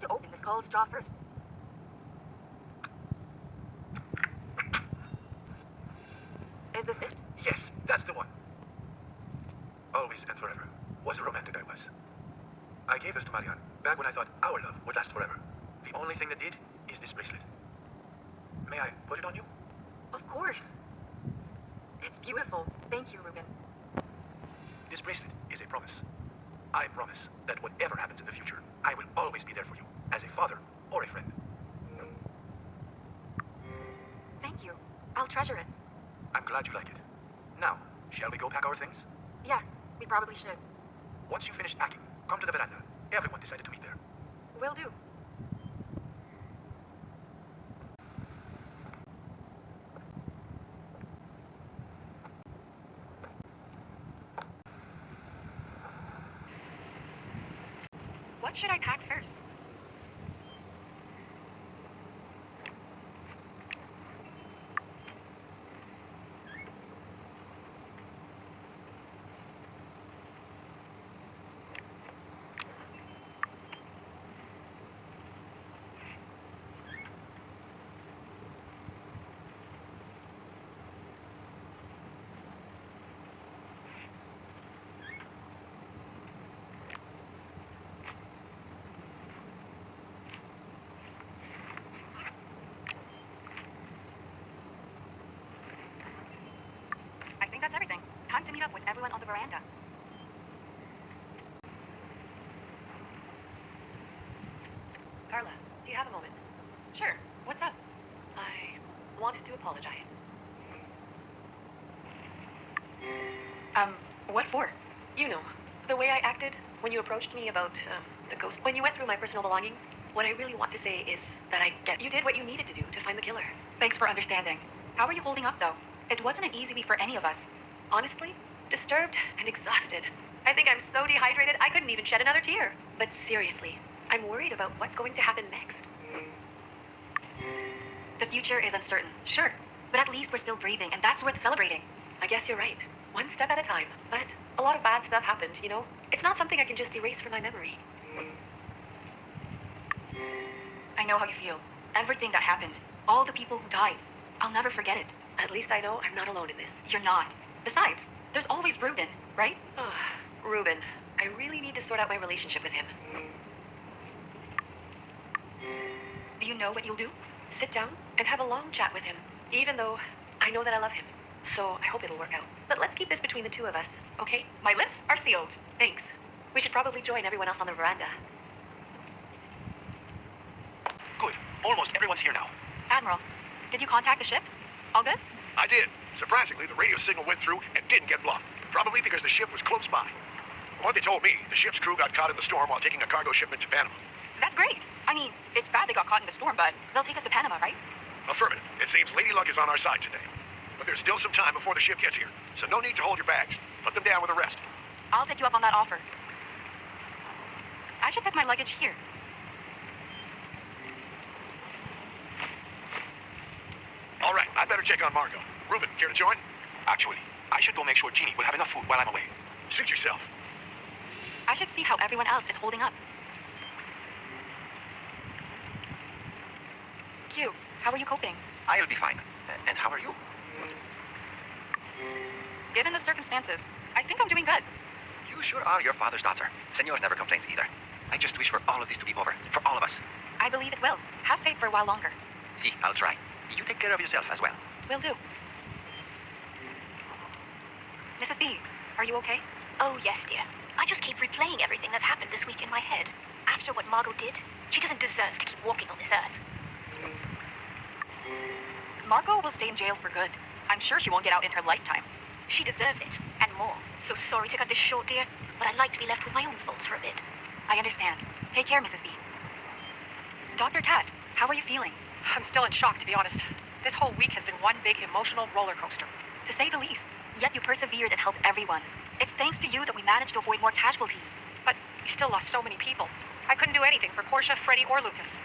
to open the skull straw first. Is this it? Yes, that's the one. Always and forever. What a romantic I was. I gave this to Marianne back when I thought our love would last forever. The only thing that did is this bracelet. May I put it on you? Of course. It's beautiful. Thank you, Ruben. This bracelet is a promise. I promise that whatever happens in the future, I will always be there for you, as a father or a friend. Thank you. I'll treasure it. I'm glad you like it. Now, shall we go pack our things? Yeah, we probably should. Once you finish packing, come to the veranda. Everyone decided to meet there. Will do. What should I pack first? I think that's everything. Time to meet up with everyone on the veranda. Carla, do you have a moment? Sure. What's up? I wanted to apologize. What for? You know, the way I acted when you approached me about the ghost. When you went through my personal belongings, what I really want to say is that I get you did what you needed to do to find the killer. Thanks for understanding. How are you holding up, though? It wasn't an easy week for any of us. Honestly, disturbed and exhausted. I think I'm so dehydrated I couldn't even shed another tear. But seriously, I'm worried about what's going to happen next. The future is uncertain, sure. But at least we're still breathing, and that's worth celebrating. I guess you're right. One step at a time. But a lot of bad stuff happened, you know? It's not something I can just erase from my memory. I know how you feel. Everything that happened. All the people who died. I'll never forget it. At least I know I'm not alone in this. You're not. Besides, there's always Ruben, right? Ruben, I really need to sort out my relationship with him. Do you know what you'll do? Sit down and have a long chat with him, even though I know that I love him. So I hope it'll work out. But let's keep this between the two of us, okay? My lips are sealed. Thanks. We should probably join everyone else on the veranda. Good. Almost everyone's here now. Admiral, did you contact the ship? All good? I did. Surprisingly, the radio signal went through and didn't get blocked. Probably because the ship was close by. From what they told me, the ship's crew got caught in the storm while taking a cargo shipment to Panama. That's great. I mean, it's bad they got caught in the storm, but they'll take us to Panama, right? Affirmative. It seems Lady Luck is on our side today. But there's still some time before the ship gets here, so no need to hold your bags. Put them down with the rest. I'll take you up on that offer. I should put my luggage here. All right, I better check on Margot. Ruben, care to join? Actually, I should go make sure Jeannie will have enough food while I'm away. Suit yourself. I should see how everyone else is holding up. Q, how are you coping? I'll be fine. And how are you? Given the circumstances, I think I'm doing good. You sure are your father's daughter. Senor never complains either. I just wish for all of this to be over. For all of us. I believe it will. Have faith for a while longer. See, I'll try. You take care of yourself as well. Will do. Mrs. B, are you okay? Oh, yes, dear. I just keep replaying everything that's happened this week in my head. After what Margot did, she doesn't deserve to keep walking on this earth. Margot will stay in jail for good. I'm sure she won't get out in her lifetime. She deserves it, and more. So sorry to cut this short, dear, but I'd like to be left with my own thoughts for a bit. I understand. Take care, Mrs. B. Dr. Kat, how are you feeling? I'm still in shock, to be honest. This whole week has been one big emotional roller coaster. To say the least. Yet you persevered and helped everyone. It's thanks to you that we managed to avoid more casualties. But we still lost so many people. I couldn't do anything for Portia, Freddie, or Lucas.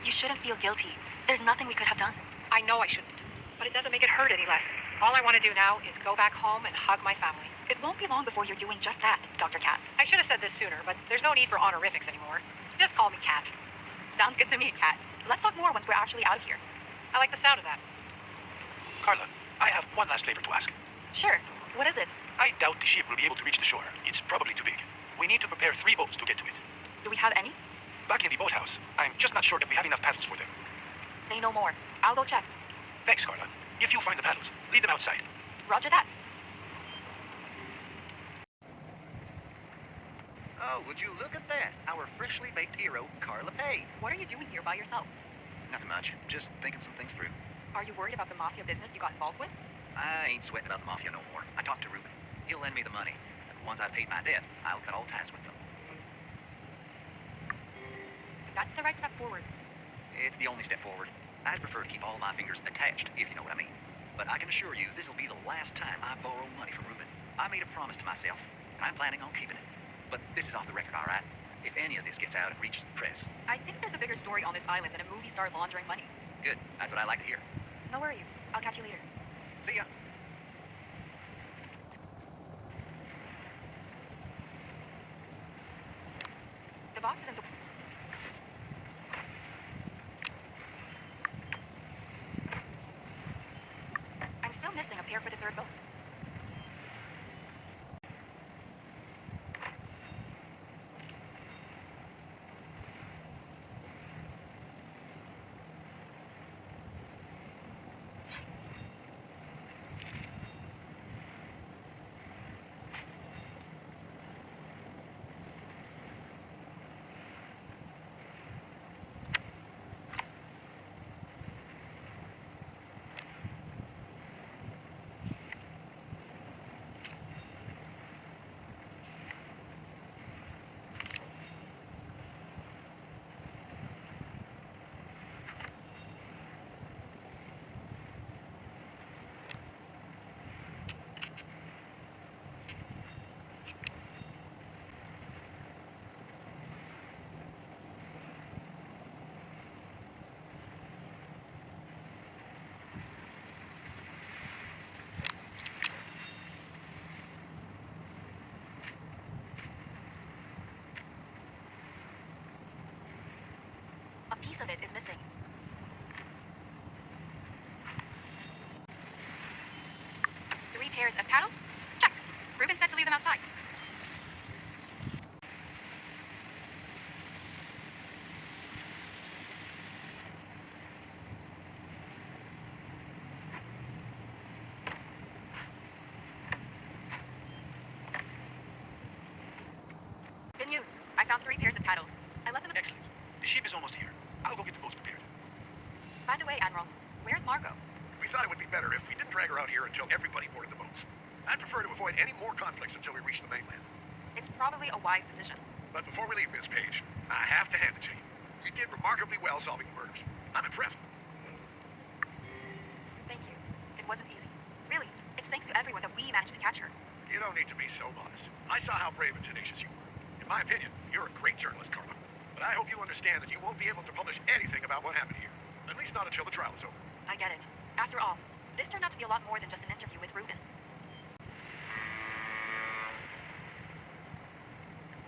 You shouldn't feel guilty. There's nothing we could have done. I know I shouldn't. but it doesn't make it hurt any less. All I want to do now is go back home and hug my family. It won't be long before you're doing just that, Dr. Cat. I should have said this sooner, but there's no need for honorifics anymore. Just call me Cat. Sounds good to me, Cat. Let's talk more once we're actually out of here. I like the sound of that. Carla, I have one last favor to ask. Sure. What is it? I doubt the ship will be able to reach the shore. It's probably too big. We need to prepare 3 boats to get to it. Do we have any? Back in the boathouse, I'm just not sure if we have enough paddles for them. Say no more. I'll go check. Thanks, Carla. If you find the paddles, leave them outside. Roger that. Oh, would you look at that? Our freshly baked hero, Carla Page. What are you doing here by yourself? Nothing much. Just thinking some things through. Are you worried about the mafia business you got involved with? I ain't sweating about the mafia no more. I talked to Ruben. He'll lend me the money. Once I've paid my debt, I'll cut all ties with them. That's the right step forward. It's the only step forward. I'd prefer to keep all my fingers attached, if you know what I mean. But I can assure you, this'll be the last time I borrow money from Ruben. I made a promise to myself, and I'm planning on keeping it. But this is off the record, all right? If any of this gets out and reaches the press. I think there's a bigger story on this island than a movie star laundering money. Good. That's what I like to hear. No worries. I'll catch you later. See ya. The box is in the... I'm still missing a pair for the 3rd boat. A piece of it is missing. Three pairs of paddles? Check. Ruben said to leave them outside. Good news. I found 3 pairs of paddles. I left them... Excellent. The ship is almost here. I'll go get the boats prepared. By the way, Admiral, where's Margot? We thought it would be better if we didn't drag her out here until everybody boarded the boats. I'd prefer to avoid any more conflicts until we reach the mainland. It's probably a wise decision. But before we leave, Miss Page, I have to hand it to you. You did remarkably well solving the murders. I'm impressed. Thank you. It wasn't easy. Really, it's thanks to everyone that we managed to catch her. You don't need to be so modest. I saw how brave and tenacious you were. In my opinion, you're a great journalist, Carla. But I hope you understand that you won't be able to publish anything about what happened here. At least not until the trial is over. I get it. After all, this turned out to be a lot more than just an interview with Ruben.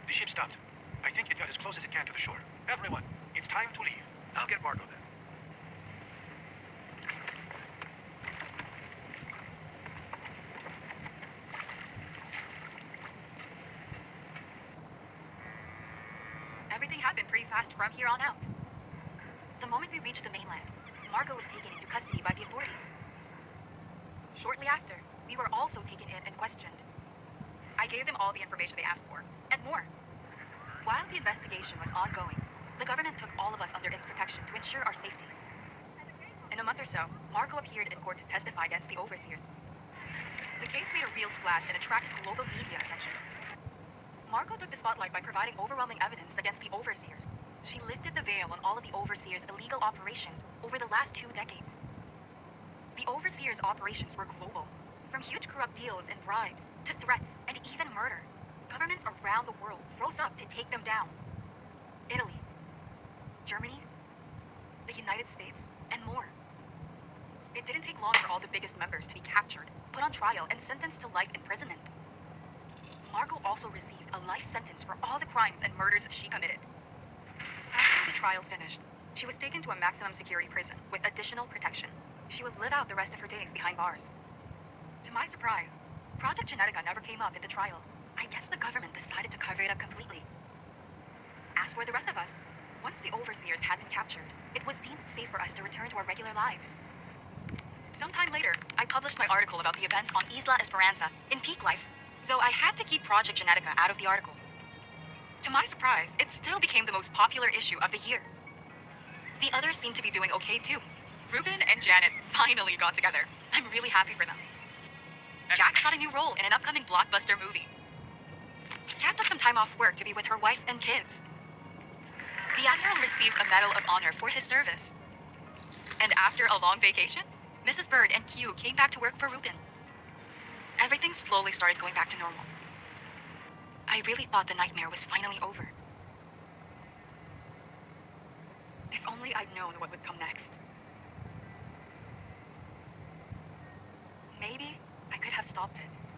The ship stopped. I think it got as close as it can to the shore. Everyone, it's time to leave. I'll get Margot then. Everything happened pretty fast from here on out. The moment we reached the mainland, Margot was taken into custody by the authorities. Shortly after, we were also taken in and questioned. I gave them all the information they asked for, and more. While the investigation was ongoing, the government took all of us under its protection to ensure our safety. In a month or so, Margot appeared in court to testify against the overseers. The case made a real splash and attracted global media attention. Margot took the spotlight by providing overwhelming evidence against the overseers. She lifted the veil on all of the overseers' illegal operations over the last 2 decades. The overseers' operations were global, from huge corrupt deals and bribes to threats and even murder. Governments around the world rose up to take them down. Italy, Germany, the United States, and more. It it didn't take long for all the biggest members to be captured, put on trial, and sentenced to life imprisonment. Margot also received a life sentence for all the crimes and murders she committed. After the trial finished, she was taken to a maximum security prison with additional protection. She would live out the rest of her days behind bars. To my surprise, Project Genetica never came up in the trial. I guess the government decided to cover it up completely. As for the rest of us, once the overseers had been captured, it was deemed safe for us to return to our regular lives. Sometime later, I published my article about the events on Isla Esperanza in peak life, though I had to keep Project Genetica out of the article. To my surprise, it still became the most popular issue of the year. The others seemed to be doing okay too. Ruben and Janet finally got together. I'm really happy for them. Jax got a new role in an upcoming blockbuster movie. Kat took some time off work to be with her wife and kids. The Admiral received a Medal of Honor for his service. And after a long vacation, Mrs. Bird and Q came back to work for Ruben. Everything slowly started going back to normal. I really thought the nightmare was finally over. If only I'd known what would come next. Maybe I could have stopped it.